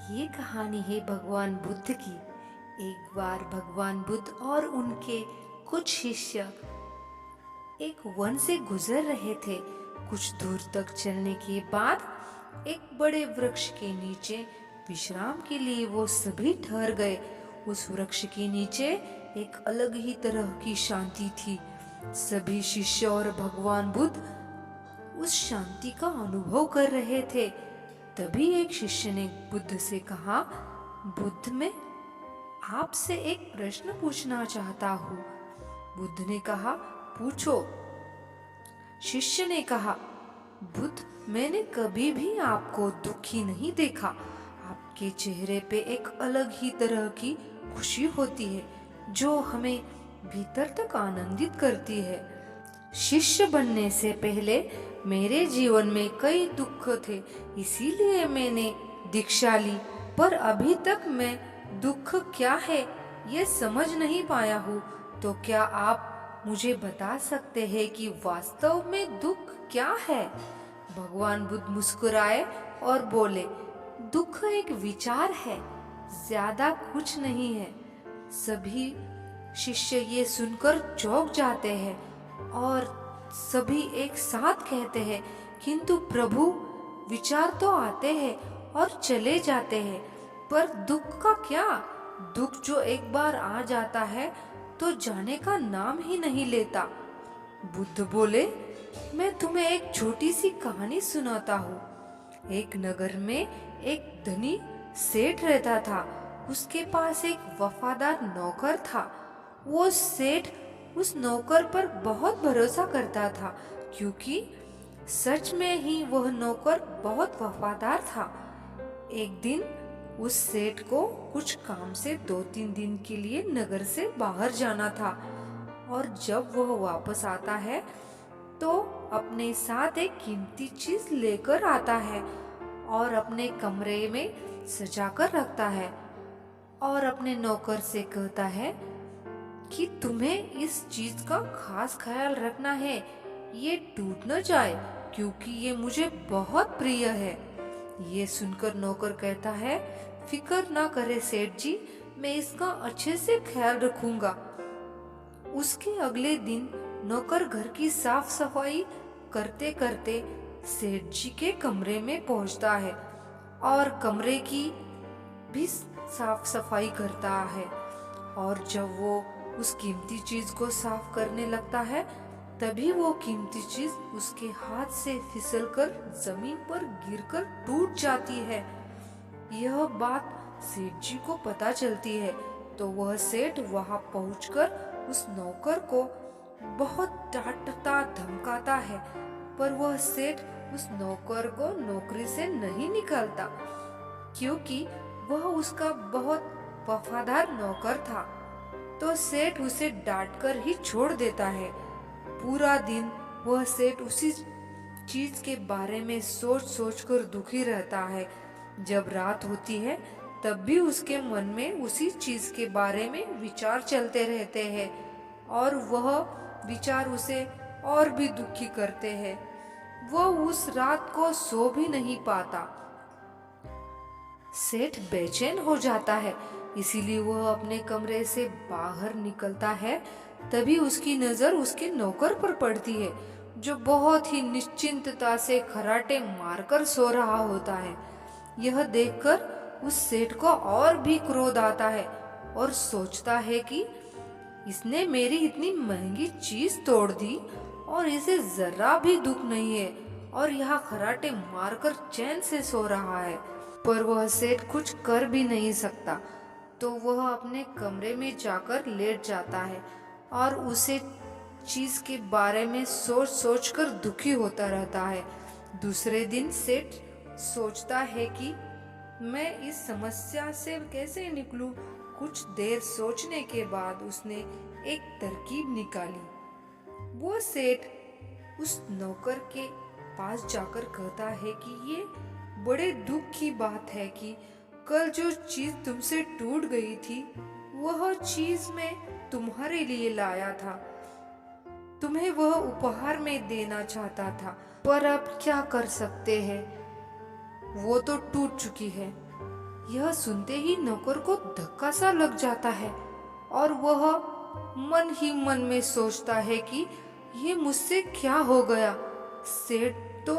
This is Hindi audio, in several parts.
ये कहानी है भगवान बुद्ध की। एक बार भगवान बुद्ध और उनके कुछ शिष्य एक वन से गुजर रहे थे। कुछ दूर तक चलने के बाद एक बड़े वृक्ष के नीचे विश्राम के लिए वो सभी ठहर गए। उस वृक्ष के नीचे एक अलग ही तरह की शांति थी। सभी शिष्य और भगवान बुद्ध उस शांति का अनुभव कर रहे थे। तभी एक शिष्य ने बुद्ध से कहा, बुद्ध, मैं आपसे एक प्रश्न पूछना चाहता हूँ। बुद्ध ने कहा, पूछो। शिष्य ने कहा, बुद्ध, मैंने कभी भी आपको दुखी नहीं देखा। आपके चेहरे पे एक अलग ही तरह की खुशी होती है जो हमें भीतर तक आनंदित करती है। शिष्य बनने से पहले मेरे जीवन में कई दुख थे, इसीलिए मैंने दीक्षा ली, पर अभी तक मैं दुख क्या है ये समझ नहीं पाया हूँ। तो क्या आप मुझे बता सकते हैं कि वास्तव में दुख क्या है? भगवान बुद्ध मुस्कुराए और बोले, दुख एक विचार है, ज्यादा कुछ नहीं है। सभी शिष्य ये सुनकर चौंक जाते हैं और सभी एक साथ कहते हैं, किंतु प्रभु, विचार तो आते हैं और चले जाते हैं, पर दुख का क्या? दुख जो एक बार आ जाता है तो जाने का नाम ही नहीं लेता। बुद्ध बोले, मैं तुम्हें एक छोटी सी कहानी सुनाता हूँ। एक नगर में एक धनी सेठ रहता था। उसके पास एक वफादार नौकर था। वो सेठ उस नौकर पर बहुत भरोसा करता था, क्योंकि सच में ही वह नौकर बहुत वफादार था। एक दिन उस सेठ को कुछ काम से 2-3 दिन के लिए नगर से बाहर जाना था, और जब वह वापस आता है तो अपने साथ एक कीमती चीज लेकर आता है और अपने कमरे में सजाकर रखता है और अपने नौकर से कहता है कि तुम्हें इस चीज का खास ख्याल रखना है, ये टूट न जाए, क्योंकि ये मुझे बहुत प्रिय है। ये सुनकर नौकर कहता है, फिक्र ना करे सेठ जी, मैं इसका अच्छे से ख्याल रखूंगा। उसके अगले दिन नौकर घर की साफ सफाई करते करते सेठ जी के कमरे में पहुंचता है और कमरे की भी साफ सफाई करता है। और जब वो उस कीमती चीज को साफ करने लगता है, तभी वो कीमती चीज उसके हाथ से फिसलकर जमीन पर गिरकर टूट जाती है। यह बात सेठ जी को पता चलती है, तो वह सेठ वहां पहुंचकर उस नौकर को बहुत डांटता धमकाता है, पर वह सेठ उस नौकर को नौकरी से नहीं निकालता, क्योंकि वह उसका बहुत वफादार नौकर था। तो सेठ उसे डांटकर ही छोड़ देता है। पूरा दिन वह सेठ उसी चीज के बारे में सोच सोच कर दुखी रहता है। जब रात होती है तब भी उसके मन में उसी चीज के बारे में विचार चलते रहते हैं और वह विचार उसे और भी दुखी करते हैं। वह उस रात को सो भी नहीं पाता। सेठ बेचैन हो जाता है, इसीलिए वह अपने कमरे से बाहर निकलता है। तभी उसकी नजर उसके नौकर पर पड़ती है, जो बहुत ही निश्चिंतता से खर्राटे मारकर सो रहा होता है। यह देखकर उस सेठ को और भी क्रोध आता है और सोचता है कि इसने मेरी इतनी महंगी चीज तोड़ दी और इसे जरा भी दुख नहीं है, और यहाँ खर्राटे मारकर चैन से सो रहा है। पर वह सेठ कुछ कर भी नहीं सकता, तो वह अपने कमरे में जाकर लेट जाता है और उसे चीज के बारे में सोच सोच कर दुखी होता रहता है। दूसरे दिन सेठ सोचता है कि मैं इस समस्या से कैसे निकलूं। कुछ देर सोचने के बाद उसने एक तरकीब निकाली। वो सेठ उस नौकर के पास जाकर कहता है कि ये बड़े दुख की बात है कि कल जो चीज तुमसे टूट गई थी, वह चीज मैं तुम्हारे लिए लाया था। तुम्हें वह उपहार में देना चाहता था, पर अब क्या कर सकते हैं, वो तो टूट चुकी है। यह सुनते ही नौकर को धक्का सा लग जाता है और वह मन ही मन में सोचता है कि ये मुझसे क्या हो गया। सेठ तो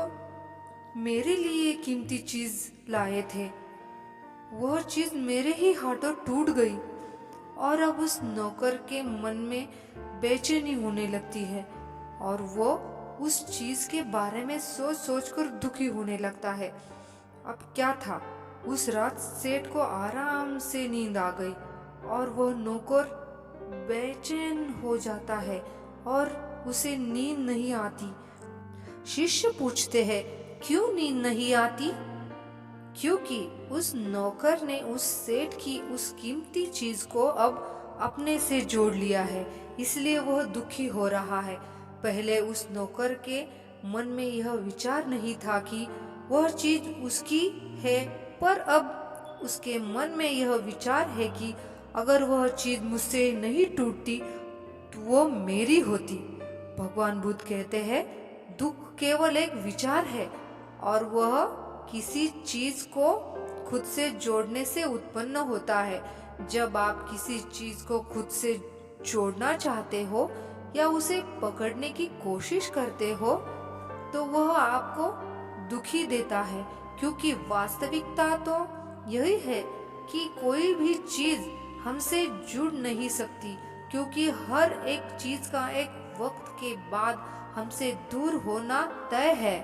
मेरे लिए कीमती चीज लाए थे, वह चीज मेरे ही हाथों टूट गई। और अब उस नौकर के मन में बेचैनी होने लगती है और वो उस चीज के बारे में सोच सोच कर दुखी होने लगता है। अब क्या था, उस रात सेठ को आराम से नींद आ गई और वह नौकर बेचैन हो जाता है और उसे नींद नहीं आती। शिष्य पूछते हैं, क्यों नींद नहीं आती? क्योंकि उस नौकर ने उस सेठ की उस कीमती चीज को अब अपने से जोड़ लिया है, इसलिए वह दुखी हो रहा है। पहले उस नौकर के मन में यह विचार नहीं था कि वह चीज उसकी है, पर अब उसके मन में यह विचार है कि अगर वह चीज मुझसे नहीं टूटती तो वो मेरी होती। भगवान बुद्ध कहते हैं, दुख केवल एक विचार है और वह किसी चीज को खुद से जोड़ने से उत्पन्न होता है। जब आप किसी चीज को खुद से जोड़ना चाहते हो या उसे पकड़ने की कोशिश करते हो तो वह आपको दुखी देता है, क्योंकि वास्तविकता तो यही है कि कोई भी चीज हमसे जुड़ नहीं सकती, क्योंकि हर एक चीज का एक वक्त के बाद हमसे दूर होना तय है।